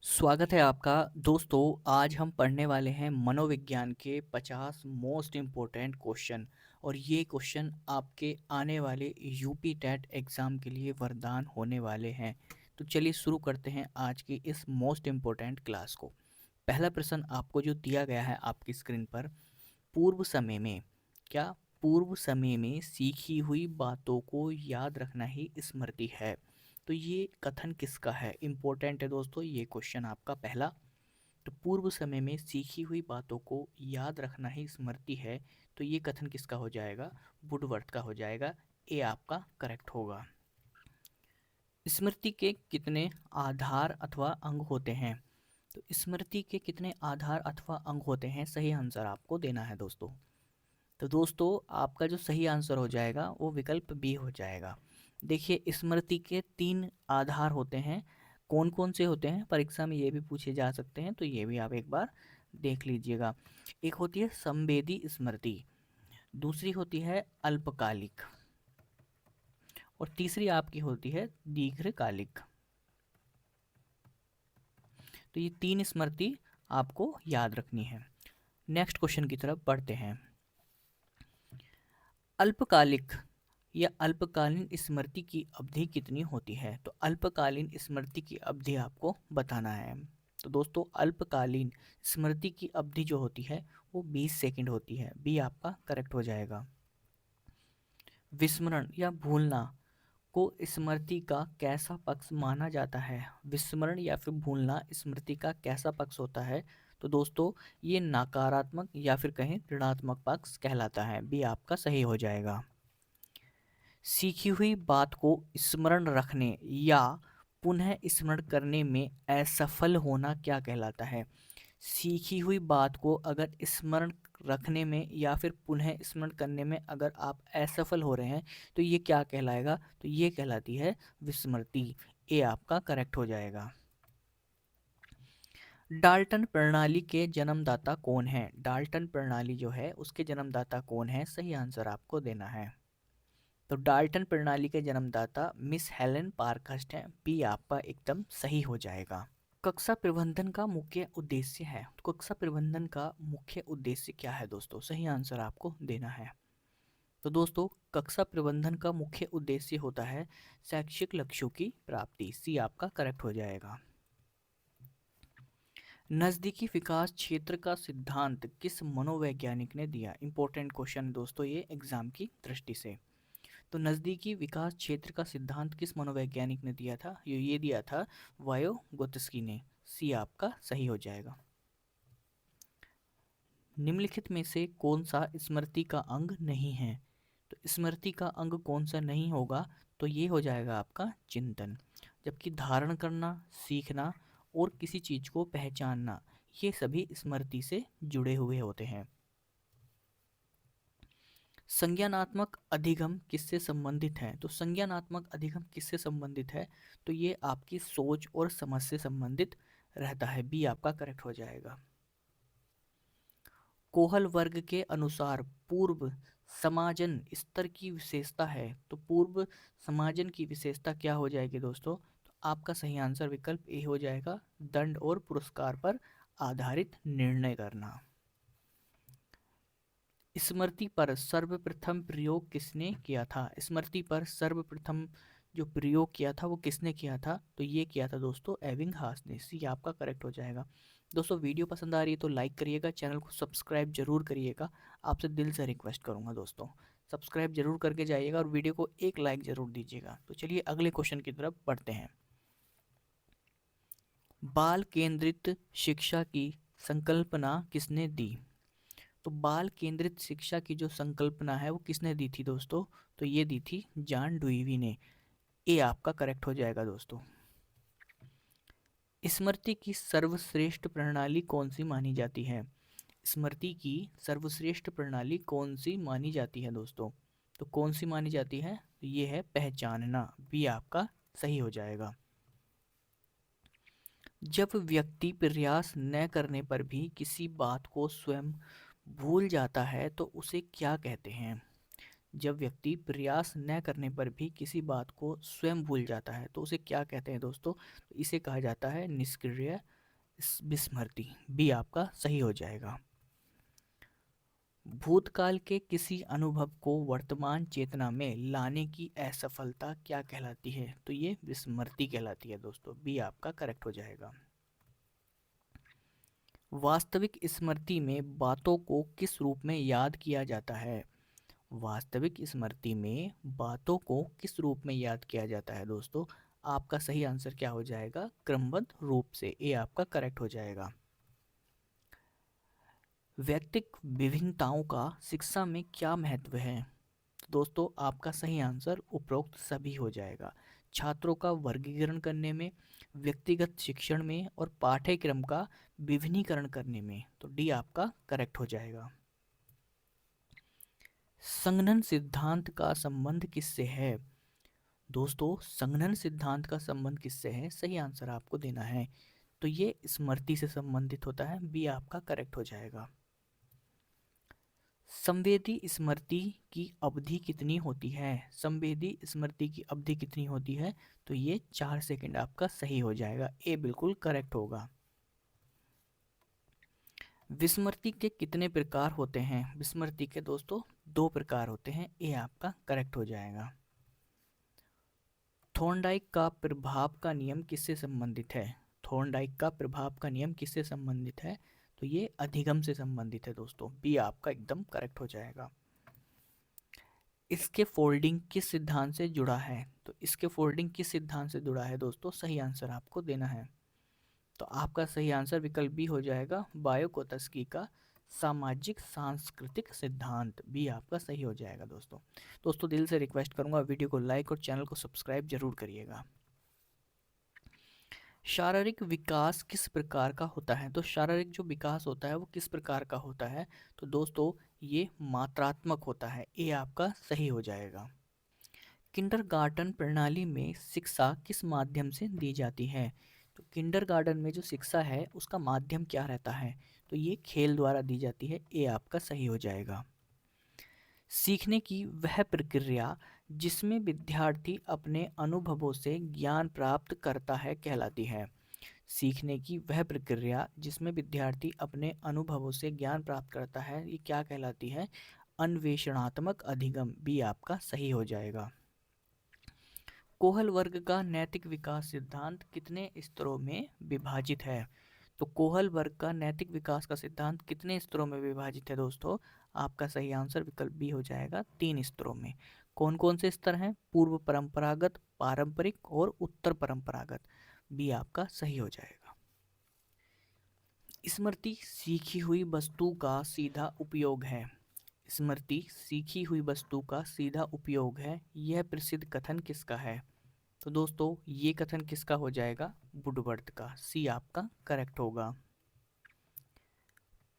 स्वागत है आपका दोस्तों। आज हम पढ़ने वाले हैं मनोविज्ञान के 50 मोस्ट इम्पोर्टेंट क्वेश्चन। और ये क्वेश्चन आपके आने वाले यूपी टेट एग्ज़ाम के लिए वरदान होने वाले हैं। तो चलिए शुरू करते हैं आज की इस मोस्ट इम्पोर्टेंट क्लास को। पहला प्रश्न आपको जो दिया गया है आपकी स्क्रीन पर, पूर्व समय में क्या पूर्व समय में सीखी हुई बातों को याद रखना ही स्मृति है। तो ये कथन किसका है, इम्पोर्टेंट है दोस्तों ये क्वेश्चन आपका पहला। तो पूर्व समय में सीखी हुई बातों को याद रखना ही स्मृति है, तो ये कथन किसका हो जाएगा, वुडवर्थ का हो जाएगा। ए आपका करेक्ट होगा। स्मृति के कितने आधार अथवा अंग होते हैं। तो स्मृति के कितने आधार अथवा अंग होते हैं, सही आंसर आपको देना है दोस्तों। तो दोस्तों आपका जो सही आंसर हो जाएगा वो विकल्प बी हो जाएगा। देखिए स्मृति के 3 आधार होते हैं। कौन कौन से होते हैं, परीक्षा में ये भी पूछे जा सकते हैं, तो ये भी आप एक बार देख लीजिएगा। एक होती है संवेदी स्मृति, दूसरी होती है अल्पकालिक, और तीसरी आपकी होती है दीर्घकालिक। तो ये 3 स्मृति आपको याद रखनी है। नेक्स्ट क्वेश्चन की तरफ बढ़ते हैं। अल्पकालिक या अल्पकालीन स्मृति की अवधि कितनी होती है। तो अल्पकालीन स्मृति की अवधि आपको बताना है। तो दोस्तों अल्पकालीन स्मृति की अवधि जो होती है वो 20 सेकंड होती है। बी आपका करेक्ट हो जाएगा। विस्मरण या भूलना को स्मृति का कैसा पक्ष माना जाता है। विस्मरण या फिर भूलना स्मृति का कैसा पक्ष होता है। तो दोस्तों ये नकारात्मक या फिर कहें ऋणात्मक पक्ष कहलाता है। बी आपका सही हो जाएगा। सीखी हुई बात को स्मरण रखने या पुनः स्मरण करने में असफल होना क्या कहलाता है। सीखी हुई बात को अगर स्मरण रखने में या फिर पुनः स्मरण करने में अगर आप असफल हो रहे हैं तो ये क्या कहलाएगा, तो ये कहलाती है विस्मृति। ए आपका करेक्ट हो जाएगा। डाल्टन प्रणाली के जन्मदाता कौन है। डाल्टन प्रणाली जो है उसके जन्मदाता कौन है, सही आंसर आपको देना है। तो डाल्टन प्रणाली के जन्मदाता मिस हेलेन पार्कस्ट हैं। बी आपका एकदम सही हो जाएगा। कक्षा प्रबंधन का मुख्य उद्देश्य है। तो कक्षा प्रबंधन का मुख्य उद्देश्य क्या है दोस्तों, सही आंसर आपको देना है। तो दोस्तों कक्षा प्रबंधन का मुख्य उद्देश्य होता है शैक्षिक लक्ष्यों की प्राप्ति। सी आपका करेक्ट हो जाएगा। नज़दीकी विकास क्षेत्र का सिद्धांत किस मनोवैज्ञानिक ने दिया। इंपॉर्टेंट क्वेश्चन दोस्तों ये एग्जाम की दृष्टि से। तो नज़दीकी विकास क्षेत्र का सिद्धांत किस मनोवैज्ञानिक ने दिया था, ये दिया था वायोगोत्स्की ने। सी आपका सही हो जाएगा। निम्नलिखित में से कौन सा स्मृति का अंग नहीं है। तो स्मृति का अंग कौन सा नहीं होगा, तो ये हो जाएगा आपका चिंतन। जबकि धारण करना, सीखना और किसी चीज को पहचानना ये सभी स्मृति से जुड़े हुए होते हैं। संज्ञानात्मक अधिगम किससे संबंधित है। तो संज्ञानात्मक अधिगम किससे संबंधित है, तो ये आपकी सोच और समझ से संबंधित रहता है। बी आपका करेक्ट हो जाएगा। कोहल वर्ग के अनुसार पूर्व समाजन स्तर की विशेषता है। तो पूर्व समाजन की विशेषता क्या हो जाएगी दोस्तों, तो आपका सही आंसर विकल्प ए हो जाएगा, दंड और पुरस्कार पर आधारित निर्णय करना। स्मृति पर सर्वप्रथम प्रयोग किसने किया था। स्मृति पर सर्वप्रथम जो प्रयोग किया था वो किसने किया था, तो ये किया था दोस्तों एबिंगहास ने। सी आपका करेक्ट हो जाएगा। दोस्तों वीडियो पसंद आ रही है तो लाइक करिएगा, चैनल को सब्सक्राइब जरूर करिएगा। आपसे दिल से रिक्वेस्ट करूंगा दोस्तों, सब्सक्राइब जरूर करके जाइएगा और वीडियो को एक लाइक जरूर दीजिएगा। तो चलिए अगले क्वेश्चन की तरफ बढ़ते हैं। बाल केंद्रित शिक्षा की संकल्पना किसने दी। तो बाल केंद्रित शिक्षा की जो संकल्पना है वो किसने दी थी दोस्तों, तो ये दी थी जॉन डुईवी ने। ए आपका करेक्ट हो जाएगा दोस्तों। स्मृति की सर्वश्रेष्ठ प्रणाली कौन सी मानी जाती है। स्मृति की सर्वश्रेष्ठ प्रणाली कौन सी मानी जाती है दोस्तों, तो कौन सी मानी जाती है, तो ये है पहचानना। बी आपका सही हो जाएगा। जब व्यक्ति प्रयास न करने पर भी किसी बात को स्वयं भूल जाता है तो उसे क्या कहते हैं। जब व्यक्ति प्रयास न करने पर भी किसी बात को स्वयं भूल जाता है तो उसे क्या कहते हैं दोस्तों, तो इसे कहा जाता है निष्क्रिय विस्मृति, बी आपका सही हो जाएगा। भूतकाल के किसी अनुभव को वर्तमान चेतना में लाने की असफलता क्या कहलाती है? तो ये विस्मृति कहलाती है दोस्तों, बी आपका करेक्ट हो जाएगा। वास्तविक स्मृति में बातों को किस रूप में याद किया जाता है? वास्तविक स्मृति में बातों को किस रूप में याद किया जाता है दोस्तों? आपका सही आंसर क्या हो जाएगा? क्रमबद्ध रूप से, ए आपका करेक्ट हो जाएगा। व्यक्तिक विभिन्नताओं का शिक्षा में क्या महत्व है? तो दोस्तों आपका सही आंसर उपरोक्त सभी हो जाएगा। छात्रों का वर्गीकरण करने में, व्यक्तिगत शिक्षण में और पाठ्यक्रम का विभिन्नीकरण करने में। तो डी आपका करेक्ट हो जाएगा। संघनन सिद्धांत का संबंध किससे है? दोस्तों संघनन सिद्धांत का संबंध किससे है? सही आंसर आपको देना है। तो ये स्मृति से संबंधित होता है, बी आपका करेक्ट हो जाएगा। संवेदी स्मृति की अवधि कितनी होती है? संवेदी स्मृति की अवधि कितनी होती है? तो ये 4 सेकंड आपका सही हो जाएगा, ए बिल्कुल करेक्ट होगा। विस्मृति के कितने प्रकार होते हैं? विस्मृति के दोस्तों 2 प्रकार होते हैं, ए आपका करेक्ट हो जाएगा। थॉर्नडाइक का प्रभाव का नियम किससे संबंधित है? थॉर्नडाइक का प्रभाव का नियम किससे संबंधित है? तो ये अधिगम से संबंधित है दोस्तों, बी आपका एकदम करेक्ट हो जाएगा। इसके फोल्डिंग किस सिद्धांत से जुड़ा है? तो इसके फोल्डिंग किस सिद्धांत से जुड़ा है दोस्तों? सही आंसर आपको देना है। तो आपका सही आंसर विकल्प बी हो जाएगा, बायोकोत्स्की का सामाजिक सांस्कृतिक सिद्धांत, बी आपका सही हो जाएगा दोस्तों। दोस्तों दिल से रिक्वेस्ट करूंगा वीडियो को लाइक और चैनल को सब्सक्राइब जरूर करिएगा। शारीरिक विकास किस प्रकार का होता है? तो शारीरिक जो विकास होता है वो किस प्रकार का होता है? तो दोस्तों ये मात्रात्मक होता है, ये आपका सही हो जाएगा। किंडरगार्टन प्रणाली में शिक्षा किस माध्यम से दी जाती है? तो किंडरगार्टन में जो शिक्षा है उसका माध्यम क्या रहता है? तो ये खेल द्वारा दी जाती है, ये आपका सही हो जाएगा। सीखने की वह प्रक्रिया जिसमें विद्यार्थी अपने अनुभवों से ज्ञान प्राप्त करता है कहलाती है। सीखने की वह प्रक्रिया जिसमें विद्यार्थी अपने अनुभवों से ज्ञान प्राप्त करता है, ये क्या कहलाती है? अन्वेषणात्मक अधिगम, बी आपका सही हो जाएगा। कोहल वर्ग का नैतिक विकास सिद्धांत कितने स्तरों में विभाजित है? तो कोहल वर्ग का नैतिक विकास का सिद्धांत कितने स्तरों में विभाजित है दोस्तों? आपका सही आंसर विकल्प बी हो जाएगा, 3 स्तरों में। कौन कौन से स्तर हैं? पूर्व परंपरागत, पारंपरिक और उत्तर परंपरागत, बी आपका सही हो जाएगा। स्मृति सीखी हुई वस्तु का सीधा उपयोग है। स्मृति सीखी हुई वस्तु का सीधा उपयोग है, यह प्रसिद्ध कथन किसका है? तो दोस्तों ये कथन किसका हो जाएगा? वुडवर्थ का, सी आपका करेक्ट होगा।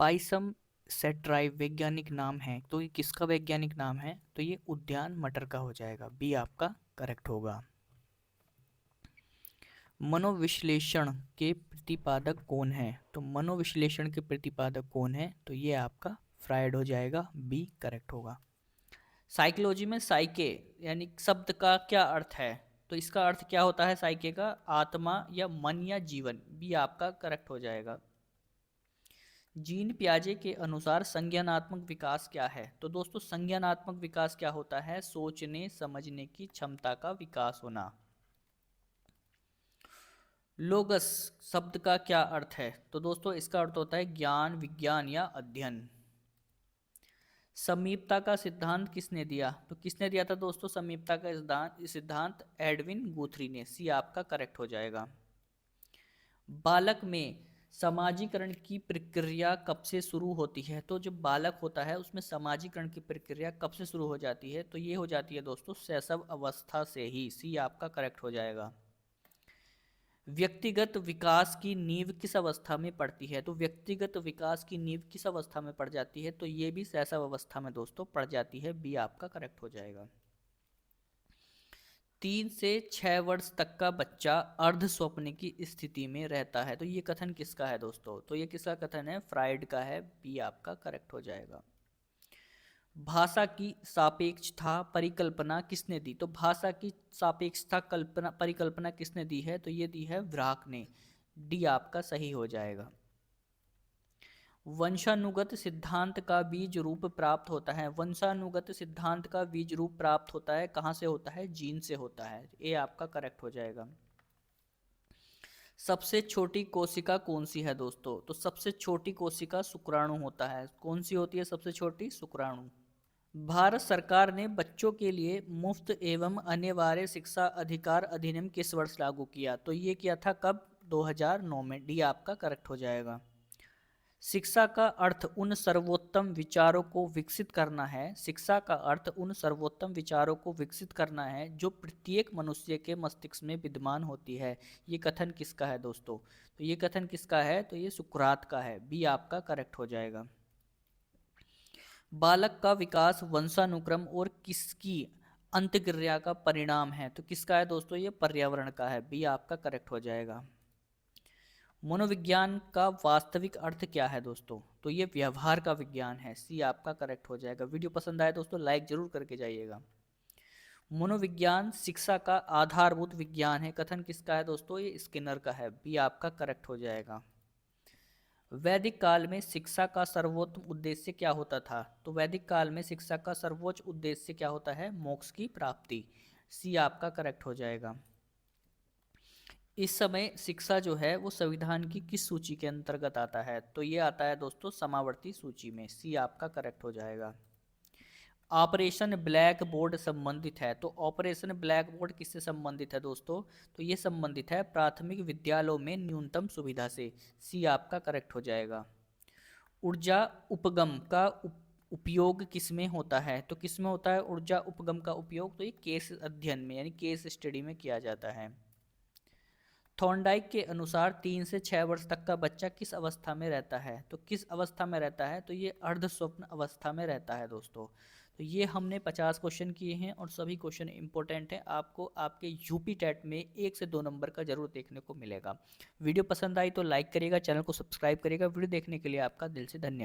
पाइसम सेट्राई वैज्ञानिक नाम है, तो ये किसका वैज्ञानिक नाम है? तो ये उद्यान मटर का हो जाएगा, बी आपका करेक्ट होगा। मनोविश्लेषण के प्रतिपादक कौन है? तो मनोविश्लेषण के प्रतिपादक कौन है? तो ये आपका फ्रायड हो जाएगा, बी करेक्ट होगा। साइकोलॉजी में साइके यानी शब्द का क्या अर्थ है? तो इसका अर्थ क्या होता है साइके का? आत्मा या मन या जीवन, बी आपका करेक्ट हो जाएगा। जीन पियाजे के अनुसार संज्ञानात्मक विकास क्या है? तो दोस्तों संज्ञानात्मक विकास क्या होता है? सोचने समझने की क्षमता का विकास होना। लोगस शब्द का क्या अर्थ है? तो दोस्तों इसका अर्थ होता है ज्ञान, विज्ञान या अध्ययन। समीपता का सिद्धांत किसने दिया? तो किसने दिया था दोस्तों समीपता का सिद्धांत? एडविन गुथ्री ने, सी आपका करेक्ट हो जाएगा। बालक में समाजीकरण की प्रक्रिया कब से शुरू होती है? तो जो बालक होता है उसमें समाजीकरण की प्रक्रिया कब से शुरू हो जाती है? तो ये हो जाती है दोस्तों शैशव अवस्था से ही, सी आपका करेक्ट हो जाएगा। व्यक्तिगत विकास की नींव किस अवस्था में पड़ती है? तो व्यक्तिगत विकास की नींव किस अवस्था में पड़ जाती है? तो ये भी शैशव अवस्था में दोस्तों पड़ जाती है, बी आपका करेक्ट हो जाएगा। 3 से 6 वर्ष तक का बच्चा अर्ध स्वप्न की स्थिति में रहता है, तो ये कथन किसका है दोस्तों? तो ये किसका कथन है? फ्राइड का है, बी आपका करेक्ट हो जाएगा। भाषा की सापेक्षता परिकल्पना किसने दी? तो भाषा की सापेक्षता कल्पना परिकल्पना किसने दी है? तो ये दी है व्राक ने, डी आपका सही हो जाएगा। वंशानुगत सिद्धांत का बीज रूप प्राप्त होता है। वंशानुगत सिद्धांत का बीज रूप प्राप्त होता है, कहाँ से होता है? जीन से होता है। ये आपका करेक्ट हो जाएगा। सबसे छोटी कोशिका कौन सी है दोस्तों? तो सबसे छोटी कोशिका शुक्राणु होता है। कौन सी होती है सबसे छोटी? शुक्राणु। भारत सरकार ने बच्चों के लिए मुफ्त एवं अनिवार्य शिक्षा अधिकार अधिनियम किस वर्ष लागू किया? तो ये किया था कब? 2009 में। डी आपका करेक्ट हो जाएगा। शिक्षा का अर्थ उन सर्वोत्तम विचारों को विकसित करना है। शिक्षा का अर्थ उन सर्वोत्तम विचारों को विकसित करना है जो प्रत्येक मनुष्य के मस्तिष्क में विद्यमान होती है। ये कथन किसका है दोस्तों? तो ये कथन किसका है? तो ये सुकरात का है। बी आपका करेक्ट हो जाएगा। बालक का विकास वंशानुक्रम और किसकी अंतक्रिया का परिणाम है? तो किसका है दोस्तों? ये पर्यावरण का है। बी आपका करेक्ट हो जाएगा। मनोविज्ञान का वास्तविक अर्थ क्या है दोस्तों? तो ये व्यवहार का विज्ञान है। सी आपका करेक्ट हो जाएगा। वीडियो पसंद आए दोस्तों लाइक जरूर करके जाइएगा। मनोविज्ञान शिक्षा का आधारभूत विज्ञान है। कथन किसका है दोस्तों? ये स्किनर का है। बी आपका करेक्ट हो जाएगा। वैदिक काल में शिक्षा का सर्वोच्च उद्देश्य क्या होता था? तो वैदिक काल में शिक्षा का सर्वोच्च उद्देश्य क्या होता है? मोक्ष की प्राप्ति। सी आपका करेक्ट हो जाएगा। इस समय शिक्षा जो है वो संविधान की किस सूची के अंतर्गत आता है? तो ये आता है दोस्तों समावर्ती सूची में। सी आपका करेक्ट हो जाएगा। ऑपरेशन ब्लैक बोर्ड संबंधित है। तो ऑपरेशन ब्लैक बोर्ड किससे संबंधित है दोस्तों? तो ये संबंधित है प्राथमिक विद्यालयों में न्यूनतम सुविधा से। सी आपका करेक्ट हो जाएगा। ऊर्जा उपगम का उपयोग किसमें होता है? तो किसमें होता है ऊर्जा उपगम का उपयोग? तो ये केस अध्ययन में यानी केस स्टडी में किया जाता है। थॉर्नडाइक के अनुसार 3 से 6 वर्ष तक का बच्चा किस अवस्था में रहता है? तो किस अवस्था में रहता है? तो ये अर्ध स्वप्न अवस्था में रहता है दोस्तों। तो ये हमने 50 क्वेश्चन किए हैं और सभी क्वेश्चन इंपॉर्टेंट हैं। आपको आपके यूपी टेट में 1 से 2 नंबर का जरूर देखने को मिलेगा। वीडियो पसंद आई तो लाइक करिएगा, चैनल को सब्सक्राइब करिएगा। वीडियो देखने के लिए आपका दिल से धन्यवाद।